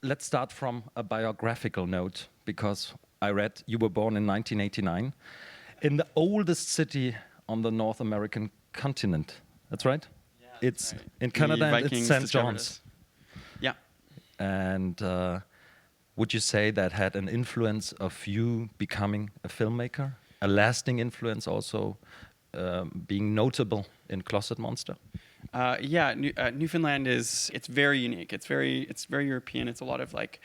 let's start from a biographical note, because I read you were born in 1989 in the oldest city on the North American continent. That's right? Yeah, it's right. in Canada, and it's Vikings St. discovered John's. us. Yeah. And would you say that had an influence of you becoming a filmmaker? A lasting influence also, being notable in Closet Monster? Newfoundland it's very unique. It's very European. It's a lot of like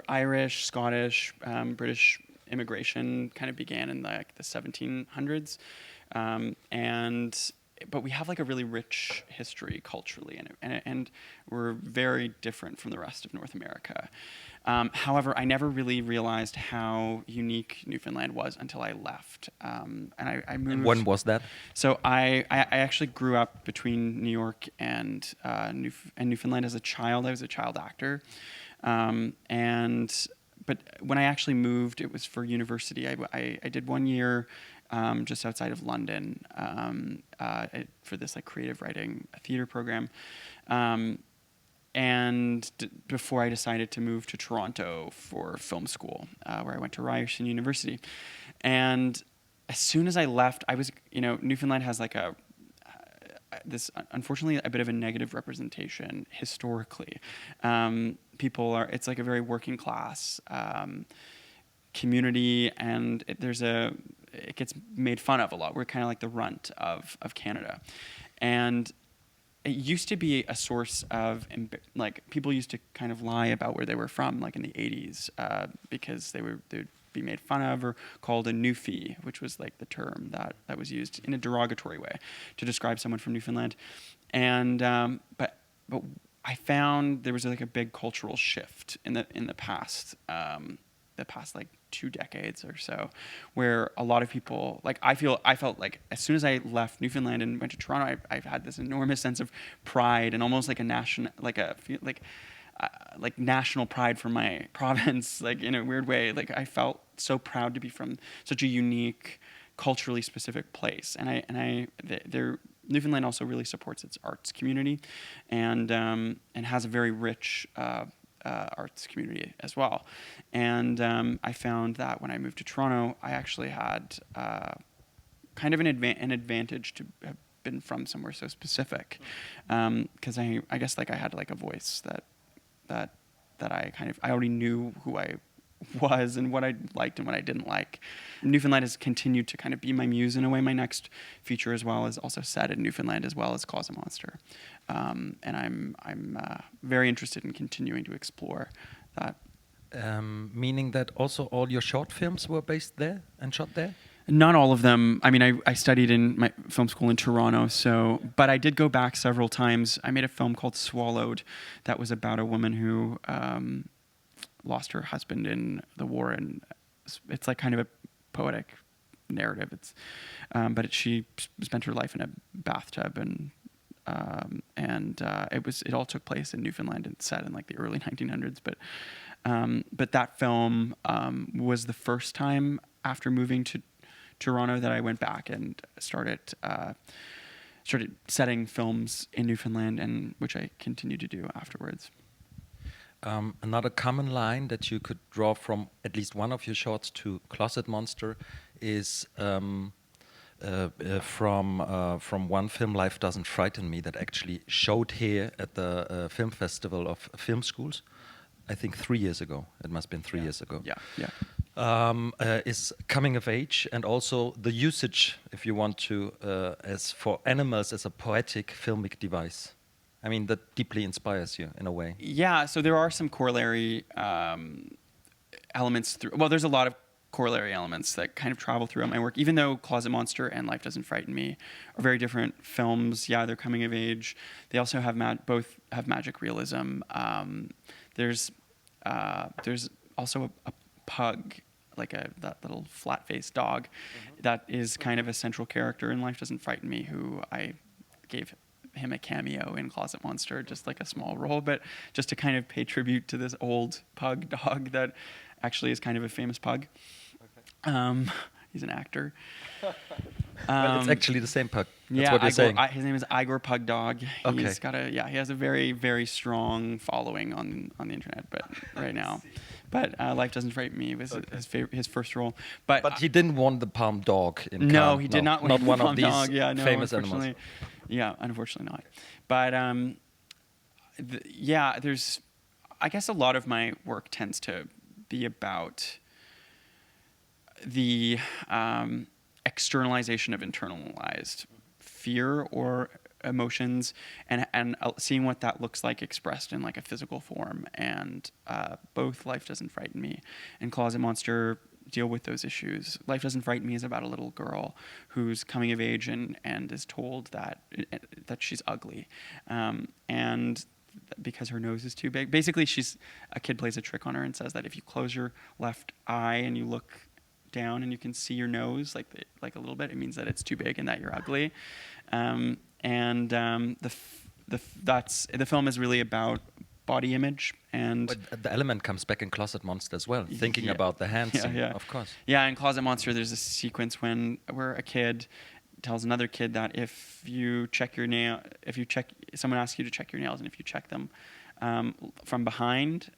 Irish, Scottish, British immigration kind of began in like the 1700s, but we have like a really rich history culturally, and we're very different from the rest of North America. However, I never really realized how unique Newfoundland was until I left. And I moved. And when was that? So I actually grew up between New York and Newfoundland as a child. I was a child actor. But when I actually moved, it was for university. I did 1 year just outside of London for this like creative writing theater program. Before I decided to move to Toronto for film school, where I went to Ryerson University. And as soon as I left, I was, Newfoundland has like this, unfortunately, a bit of a negative representation historically. It's like a very working class community, and it gets made fun of a lot. We're kind of like the runt of Canada. And it used to be a source of, like, people used to kind of lie about where they were from, like in the 80s, because they'd be made fun of or called a newfie, which was like the term that was used in a derogatory way to describe someone from Newfoundland. And but I found there was like a big cultural shift in the past like 2 decades or so, where a lot of people, like I felt like as soon as I left Newfoundland and went to Toronto, I've had this enormous sense of pride and almost like like national pride for my province, like in a weird way. Like I felt so proud to be from such a unique, culturally specific place, and Newfoundland also really supports its arts community, and has a very rich arts community as well. And I found that when I moved to Toronto, I actually had kind of an advantage to have been from somewhere so specific, because I guess like I had like a voice that I already knew who I was and what I liked and what I didn't like. Newfoundland has continued to kind of be my muse in a way. My next feature as well is also set in Newfoundland as well as Closet Monster, and I'm very interested in continuing to explore that. Meaning that also all your short films were based there and shot there? Not all of them. I mean, I studied in my film school in Toronto, but I did go back several times. I made a film called Swallowed that was about a woman who lost her husband in the war, and it's like kind of a poetic narrative. But she spent her life in a bathtub, and it all took place in Newfoundland and set in like the early 1900s. But that film was the first time after moving to Toronto that I went back and started setting films in Newfoundland, and which I continue to do afterwards. Another common line that you could draw from at least one of your shorts to Closet Monster is from one film, Life Doesn't Frighten Me, that actually showed here at the Film Festival of Film Schools, I think 3 years ago. It must have been 3 years ago. Yeah. Is coming of age, and also the usage, if you want to, as for animals as a poetic filmic device. I mean, that deeply inspires you in a way. Yeah, so there are some corollary elements there's a lot of corollary elements that kind of travel throughout my work, even though Closet Monster and Life Doesn't Frighten Me are very different films. Yeah, they're coming of age. They also have both have magic realism. There's also a pug, like that little flat-faced dog, that is kind of a central character in Life Doesn't Frighten Me, who I gave him a cameo in Closet Monster, just like a small role, but just to kind of pay tribute to this old pug dog that actually is kind of a famous pug. He's an actor. Well, it's actually the same pug. That's Yeah, what you're saying. His name is Igor Pug Dog. Okay. He has a very, very strong following on the internet, but right now. But Life Doesn't Frighten Me was his first role. But he didn't want the palm dog in Cannes. no, he did not win Not the one Palm of these Dog. Yeah, no, famous unfortunately. animals. Yeah, unfortunately not. But there's, I guess a lot of my work tends to be about the externalization of internalized fear or emotions, and seeing what that looks like expressed in like a physical form. And both Life Doesn't Frighten Me and Closet Monster deal with those issues. Life Doesn't Frighten Me is about a little girl who's coming of age and is told that she's ugly, and because her nose is too big. Basically, a kid plays a trick on her and says that if you close your left eye and you look down and you can see your nose like a little bit, it means that it's too big and that you're ugly. The film is really about body image, and but the element comes back in Closet Monster as well, thinking about the hands, of course. Yeah, in Closet Monster, there's a sequence where a kid tells another kid that if someone asks you to check your nails, and if you check them from behind,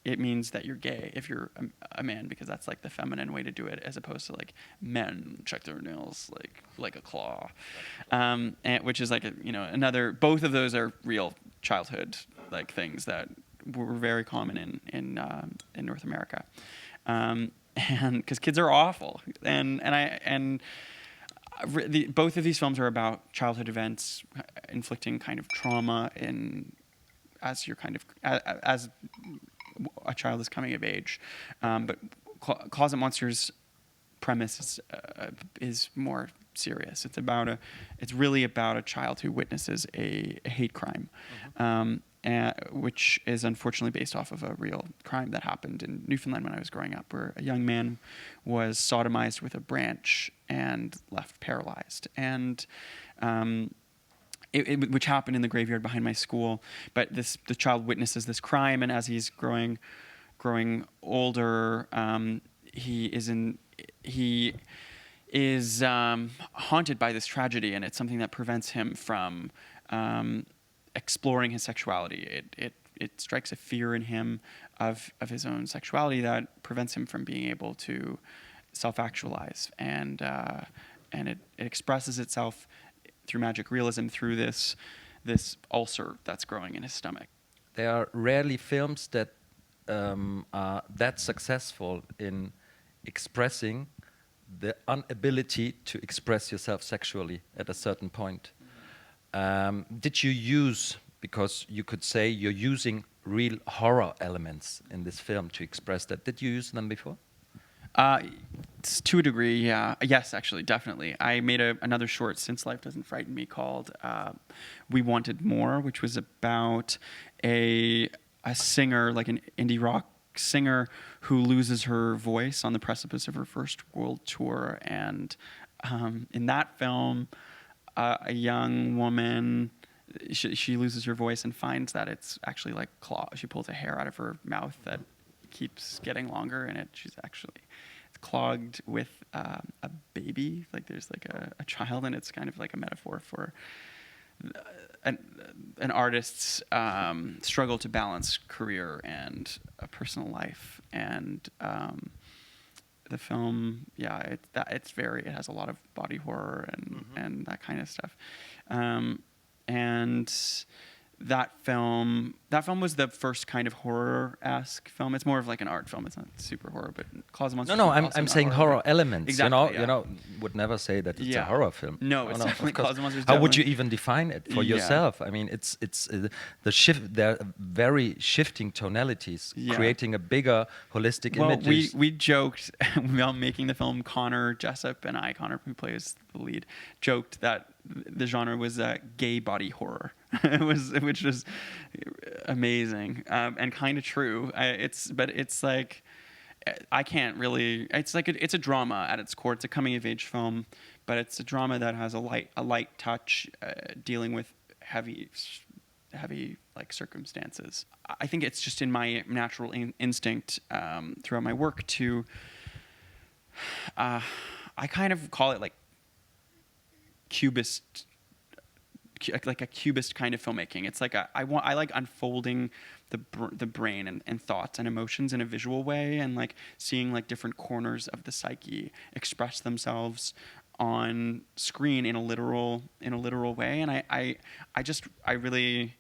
it means that you're gay if you're a man, because that's like the feminine way to do it, as opposed to like men check their nails like a claw, and which is like another. Both of those are real childhood like things that were very common in North America, and because kids are awful, both of these films are about childhood events inflicting kind of trauma as a child is coming of age, but Closet Monster's premise is more serious. It's really about a child who witnesses a hate crime, which is unfortunately based off of a real crime that happened in Newfoundland when I was growing up, where a young man was sodomized with a branch and left paralyzed, and which happened in the graveyard behind my school. But the child witnesses this crime, and as he's growing older, he is haunted by this tragedy, and it's something that prevents him from exploring his sexuality. It strikes a fear in him of his own sexuality that prevents him from being able to self-actualize, and it expresses itself through magic realism, through this ulcer that's growing in his stomach. There are rarely films that are that successful in expressing the inability to express yourself sexually at a certain point. Did you use, because you could say you're using real horror elements in this film to express that, did you use them before? To a degree, yeah. Yes, actually, definitely. I made another short since Life Doesn't Frighten Me called We Wanted More, which was about a singer, like an indie rock singer, who loses her voice on the precipice of her first world tour. And in that film, a young woman, she loses her voice and finds that it's actually like claw. She pulls a hair out of her mouth that keeps getting longer, and she's actually clogged with a baby. Like there's like a child, and it's kind of like a metaphor for an artist's struggle to balance career and a personal life. And the film, yeah, it has a lot of body horror and that kind of stuff. And that film was the first kind of horror-esque film. It's more of like an art film. It's not super horror, but Closet Monster. No, I'm saying horror elements. Exactly. You would never say that it's a horror film. No, it's definitely Closet Monster. How would you even define it for yourself? I mean, it's the shift. There are very shifting tonalities, creating a bigger holistic image. We joked while making the film. Connor Jessup and Connor, who plays the lead, joked that the genre was gay body horror. Which was amazing and kind of true. It's like I can't really. It's like it's a drama at its core. It's a coming of age film, but it's a drama that has a light touch, dealing with heavy like circumstances. I think it's just in my natural instinct throughout my work to. I kind of call it like cubist, like a cubist kind of filmmaking. It's like I like unfolding the brain and thoughts and emotions in a visual way, and like seeing like different corners of the psyche express themselves on screen in a literal way. And I really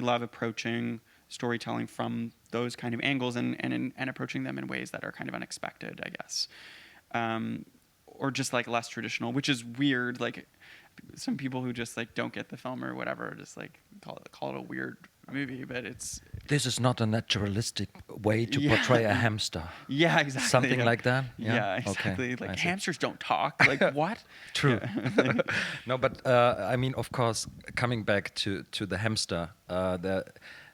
love approaching storytelling from those kind of angles and approaching them in ways that are kind of unexpected, I guess. Or just like less traditional, which is weird. Like some people who just like don't get the film or whatever, just like call it a weird movie, but This is not a naturalistic way to portray a hamster. Yeah, exactly. Something like that. Yeah, exactly. Okay. Like hamsters don't talk. Like what? True. Yeah. No, but I mean, of course, coming back to the hamster,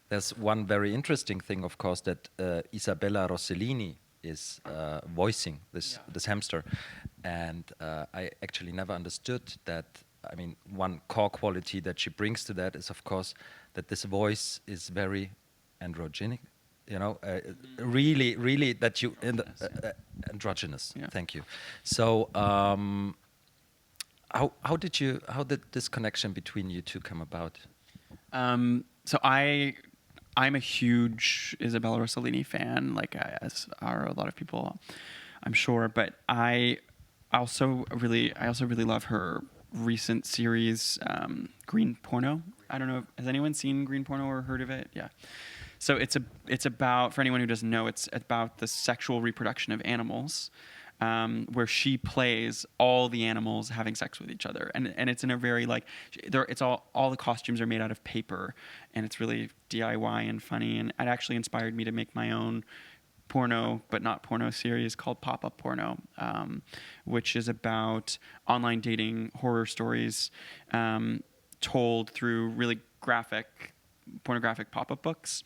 there's one very interesting thing, of course, that Isabella Rossellini is voicing this hamster, and I actually never understood that. I mean, one core quality that she brings to that is, of course, that this voice is very androgenic. You know, really that you androgynous. Yeah. Thank you. So, how did this connection between you two come about? So I'm a huge Isabella Rossellini fan, like as are a lot of people, I'm sure. But I also really love her recent series, Green Porno. I don't know, has anyone seen Green Porno or heard of it? Yeah. So it's about, for anyone who doesn't know, it's about the sexual reproduction of animals, where she plays all the animals having sex with each other, and it's in a very like, it's all the costumes are made out of paper, and it's really DIY and funny, and it actually inspired me to make my own porno, but not porno series called Pop-Up Porno, which is about online dating horror stories told through really pornographic pop-up books.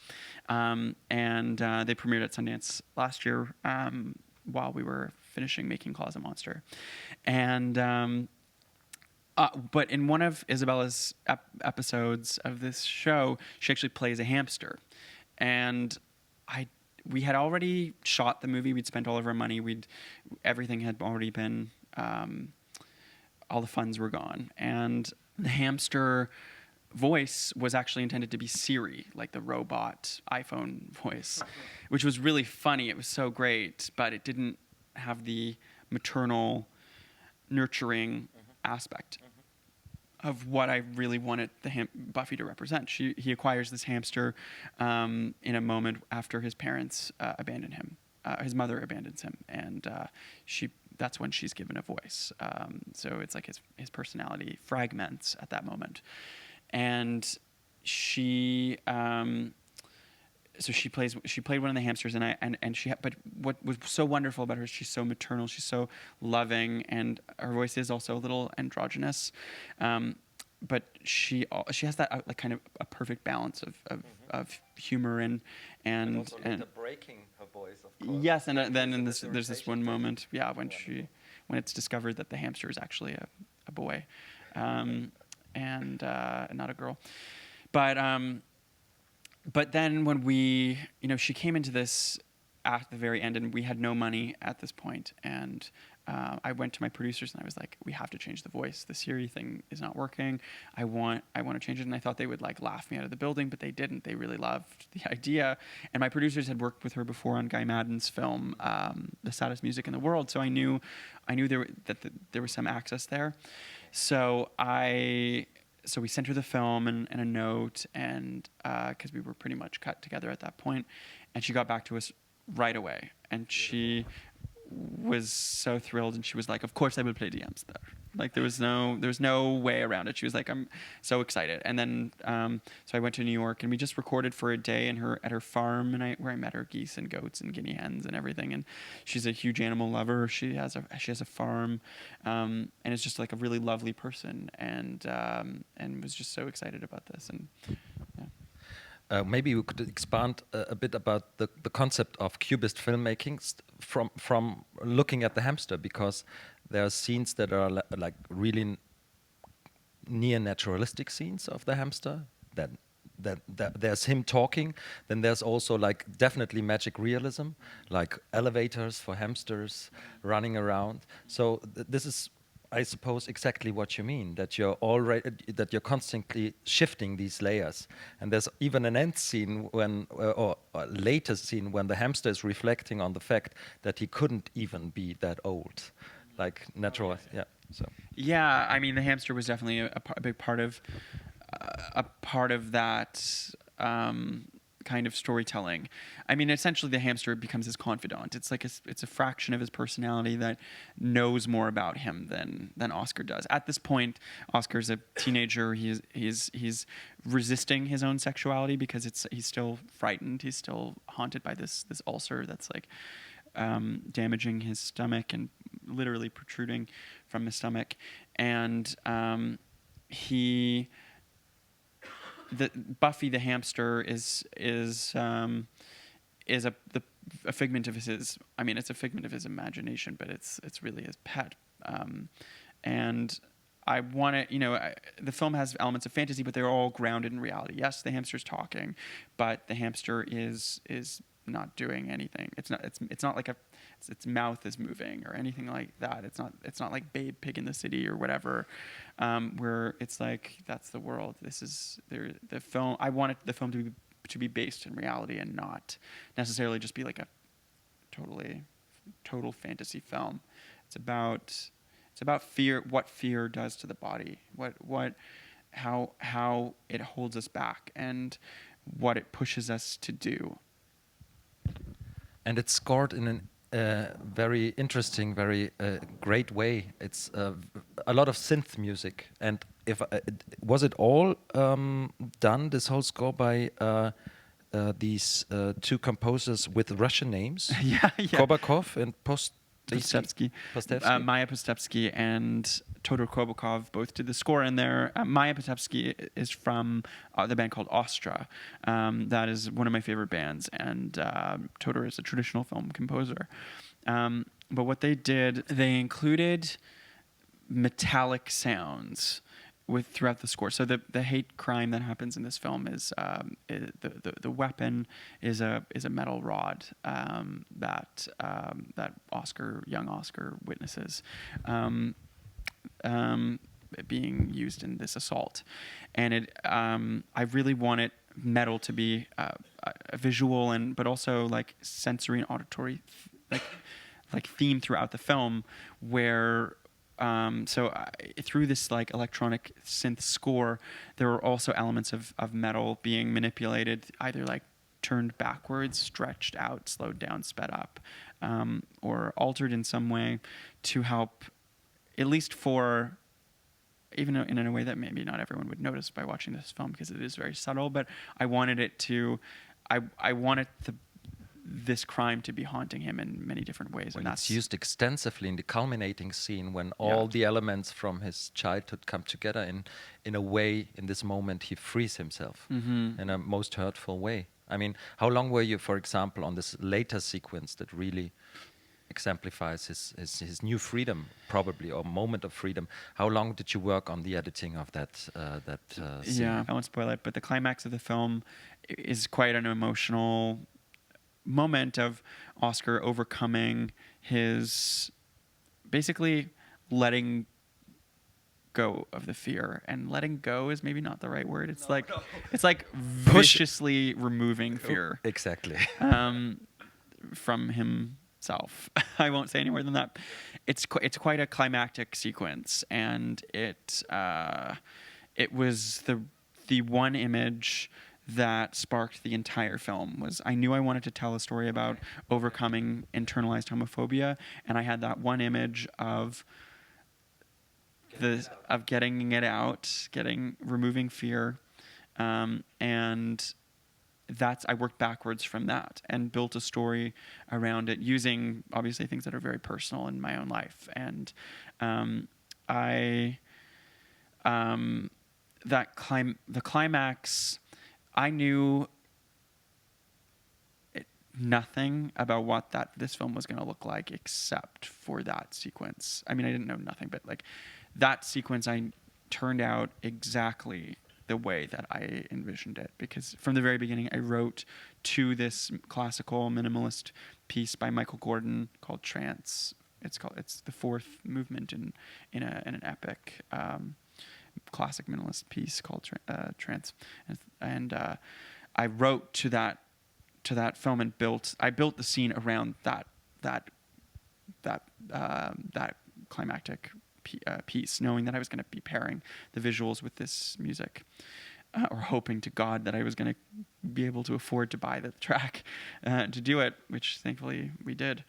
And they premiered at Sundance last year while we were finishing making Closet Monster. And but in one of Isabella's episodes of this show, she actually plays a hamster. And we had already shot the movie. We'd spent all of our money. Everything had already been, all the funds were gone. And the hamster voice was actually intended to be Siri, like the robot iPhone voice, which was really funny. It was so great, but it didn't have the maternal, nurturing aspect of what I really wanted Buffy to represent. He acquires this hamster in a moment after his parents abandon him. His mother abandons him, and that's when she's given a voice. So it's like his personality fragments at that moment. And she played one of the hamsters, but what was so wonderful about her is she's so maternal, she's so loving, and her voice is also a little androgynous, but she has that like kind of a perfect balance of humor and also the breaking her voice, of course. Yes, and then there's this one moment, when it's discovered that the hamster is actually a boy, and not a girl, but then when she came into this at the very end, and we had no money at this point, and I went to my producers and I was like, we have to change the voice. The Siri thing is not working. I want to change it. And I thought they would like laugh me out of the building, but they didn't. They really loved the idea. And my producers had worked with her before on Guy Madden's film, The Saddest Music in the World. So I knew there was some access there. So we sent her the film and a note, and because we were pretty much cut together at that point, and she got back to us right away, and she was so thrilled, and she was like, "Of course, I will play the hamster." Like there was no way around it. She was like, "I'm so excited." And then so I went to New York, and we just recorded for a day at her farm, and where I met her geese and goats and guinea hens and everything. And she's a huge animal lover. She has a farm, and is just like a really lovely person, and was just so excited about this. And yeah. Maybe we could expand a bit about the concept of cubist filmmaking from looking at the hamster, because there are scenes that are like really near naturalistic scenes of the hamster. That there's him talking. Then there's also like definitely magic realism, like elevators for hamsters running around. So this is, I suppose exactly what you mean, that you're constantly shifting these layers. And there's even an end scene when, or a later scene when the hamster is reflecting on the fact that he couldn't even be that old, like natural. Yeah. So. Yeah, I mean, the hamster was definitely a big part of that kind of storytelling. I mean, essentially, the hamster becomes his confidant. It's like it's a fraction of his personality that knows more about him than Oscar does. At this point, Oscar's a teenager. He's resisting his own sexuality because he's still frightened. He's still haunted by this ulcer that's like damaging his stomach and literally protruding from his stomach, and Buffy the hamster is a figment of his. I mean, it's a figment of his imagination, but it's really his pet. And I want to, the film has elements of fantasy, but they're all grounded in reality. Yes, the hamster's talking, but the hamster is not doing anything. It's not like its mouth is moving or anything like that. It's not like Babe Pig in the City or whatever, where it's like that's the world. This is the film. I wanted the film to be based in reality and not necessarily just be like a total fantasy film. It's about fear, what fear does to the body, how it holds us back, and what it pushes us to do. And it's scored in a very interesting, very great way. It's a lot of synth music. And was it all done, this whole score, by these two composers with Russian names? Yeah. Kobakov and Postevsky. Maya Postevsky and Todor Kobakov both did the score, and Maya Postevsky is from the band called Ostra. That is one of my favorite bands, and Todor is a traditional film composer. But what they did, they included metallic sounds throughout the score. So the hate crime that happens in this film is the weapon is a metal rod that young Oscar witnesses being used in this assault, and I really wanted metal to be a visual but also like sensory and auditory like theme throughout the film, where through this like electronic synth score, there were also elements of metal being manipulated, either like turned backwards, stretched out, slowed down, sped up, or altered in some way to help, at least for, even in a way that maybe not everyone would notice by watching this film because it is very subtle, but I wanted it to, I wanted this crime to be haunting him in many different ways. And that's used extensively in the culminating scene when all the elements from his childhood come together in a way, in this moment, he frees himself in a most hurtful way. I mean, how long were you, for example, on this later sequence that really exemplifies his new freedom, probably, or moment of freedom? How long did you work on the editing of that scene? Yeah, I won't spoil it, but the climax of the film is quite an emotional moment of Oscar overcoming his, basically letting go of the fear. And letting go is maybe not the right word. It's it's like viciously removing fear. Exactly. From himself. I won't say any more than that. It's quite a climactic sequence, and it was the one image that sparked the entire film. I knew I wanted to tell a story about overcoming internalized homophobia, and I had that one image of getting it out, removing fear, and I worked backwards from that and built a story around it using obviously things that are very personal in my own life. And the climax, I knew nothing about what this film was going to look like except for that sequence. I mean, I didn't know nothing, but like that sequence, I turned out exactly the way that I envisioned it, because from the very beginning, I wrote to this classical minimalist piece by Michael Gordon called Trance, It's the fourth movement in an epic classic minimalist piece called Trance, and I wrote to that film and I built the scene around that climactic piece, knowing that I was going to be pairing the visuals with this music, or hoping to God that I was going to be able to afford to buy the track to do it, which thankfully we did.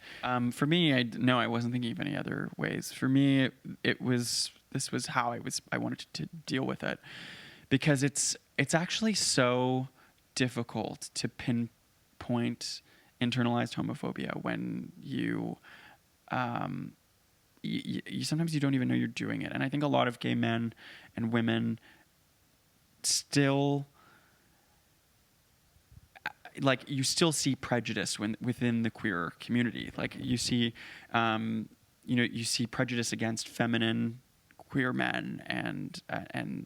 For me, I wasn't thinking of any other ways. For me, this was how I wanted to deal with it, because it's actually so difficult to pinpoint internalized homophobia when you sometimes you don't even know you're doing it. And I think a lot of gay men and women still, like, you still see prejudice within the queer community. Like, you see, you see prejudice against feminine queer men and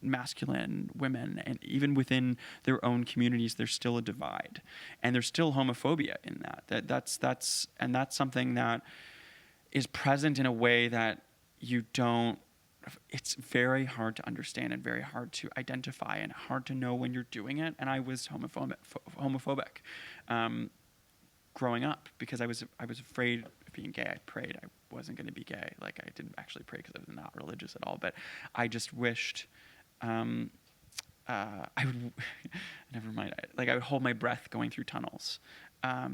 masculine women, and even within their own communities, there's still a divide, and there's still homophobia in that. That's something that is present in a way that you don't. It's very hard to understand and very hard to identify and hard to know when you're doing it. And I was homophobic growing up, because I was afraid of being gay. I prayed I wasn't going to be gay. Like, I didn't actually pray because I was not religious at all. But I just wished I would. Never mind. I would hold my breath going through tunnels. I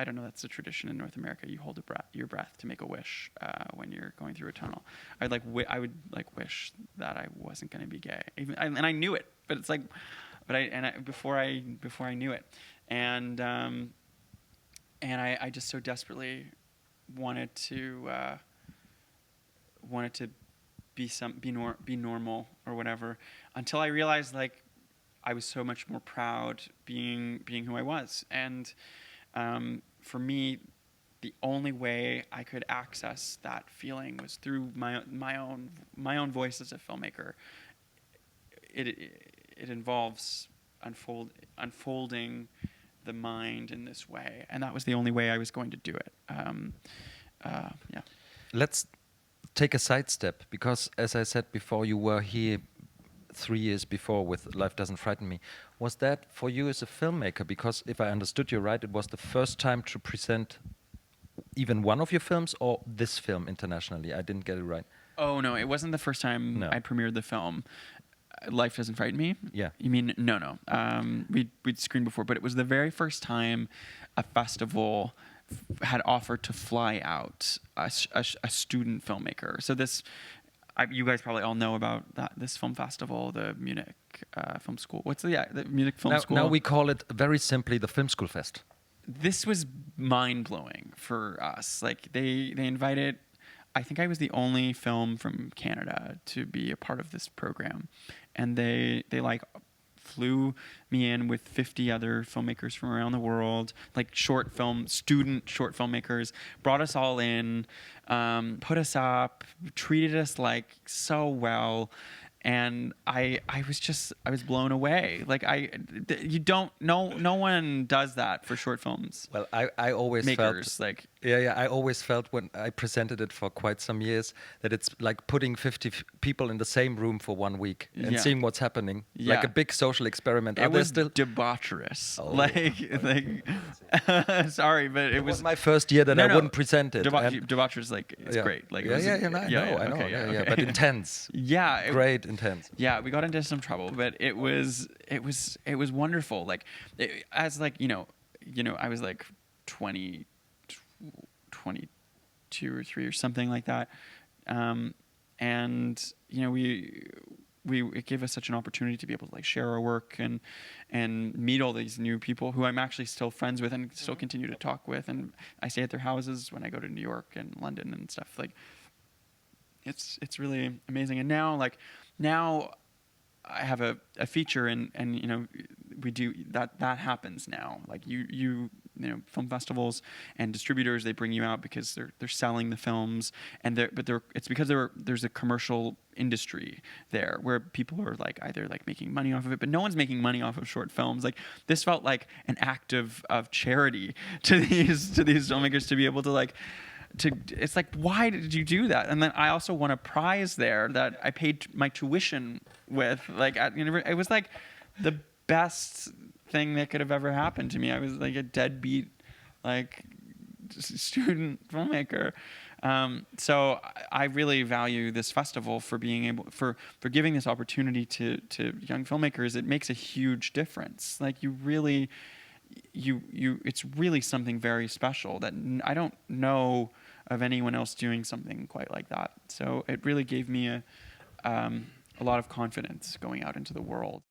don't know, that's a tradition in North America. You hold your breath to make a wish when you're going through a tunnel. I would wish that I wasn't going to be gay, and I knew it, but it's like, before I knew it, and I just so desperately wanted to be normal or whatever, until I realized, like, I was so much more proud being who I was. And for me, the only way I could access that feeling was through my own voice as a filmmaker. It involves unfolding the mind in this way, and that was the only way I was going to do it. Yeah. Let's take a sidestep, because as I said before, you were here 3 years before with Life Doesn't Frighten Me. Was that for you as a filmmaker? Because if I understood you right, it was the first time to present even one of your films, or this film internationally? I didn't get it right. Oh, no, it wasn't the first time I premiered the film. Life Doesn't Frighten Me? Yeah. You mean, no. We'd screened before, but it was the very first time a festival had offered to fly out a student filmmaker. So you guys probably all know about this film festival, the Munich Film School. What's the Munich Film School? Now we call it very simply the Film School Fest. This was mind-blowing for us. Like, they invited, I think I was the only film from Canada to be a part of this program. And they flew me in with 50 other filmmakers from around the world, like student short filmmakers, brought us all in, put us up, treated us like so well. And I was blown away. Like, no one does that for short films. Well, I always Makers, felt I always felt when I presented it for quite some years that it's like putting 50 people in the same room for 1 week and seeing what's happening, like a big social experiment. It was still debaucherous. Oh. Sorry, but it was my first year that I wouldn't present it. Debaucherous, it's great. Like, I know. But intense. Yeah, great, intense. Yeah, we got into some trouble, but it was wonderful. Like, I was like 22 or 3 or something like that, and it gave us such an opportunity to be able to, like, share our work and meet all these new people who I'm actually still friends with and still continue to talk with, and I stay at their houses when I go to New York and London and stuff. Like, it's really amazing. And now I have a feature, and we do that happens now. Like, you film festivals and distributors, they bring you out because they're selling the films, and it's because there's a commercial industry there where people are, like, either, like, making money off of it, but no one's making money off of short films. Like, this felt like an act of charity to these filmmakers to be able to, like, it's like, why did you do that? And then I also won a prize there that I paid my tuition with, like at university. It was like the best thing that could have ever happened to me. I was like a deadbeat, like student filmmaker. So I really value this festival for being able, for giving this opportunity to young filmmakers. It makes a huge difference. Like you really, it's really something very special that I don't know of anyone else doing something quite like that. So it really gave me a lot of confidence going out into the world.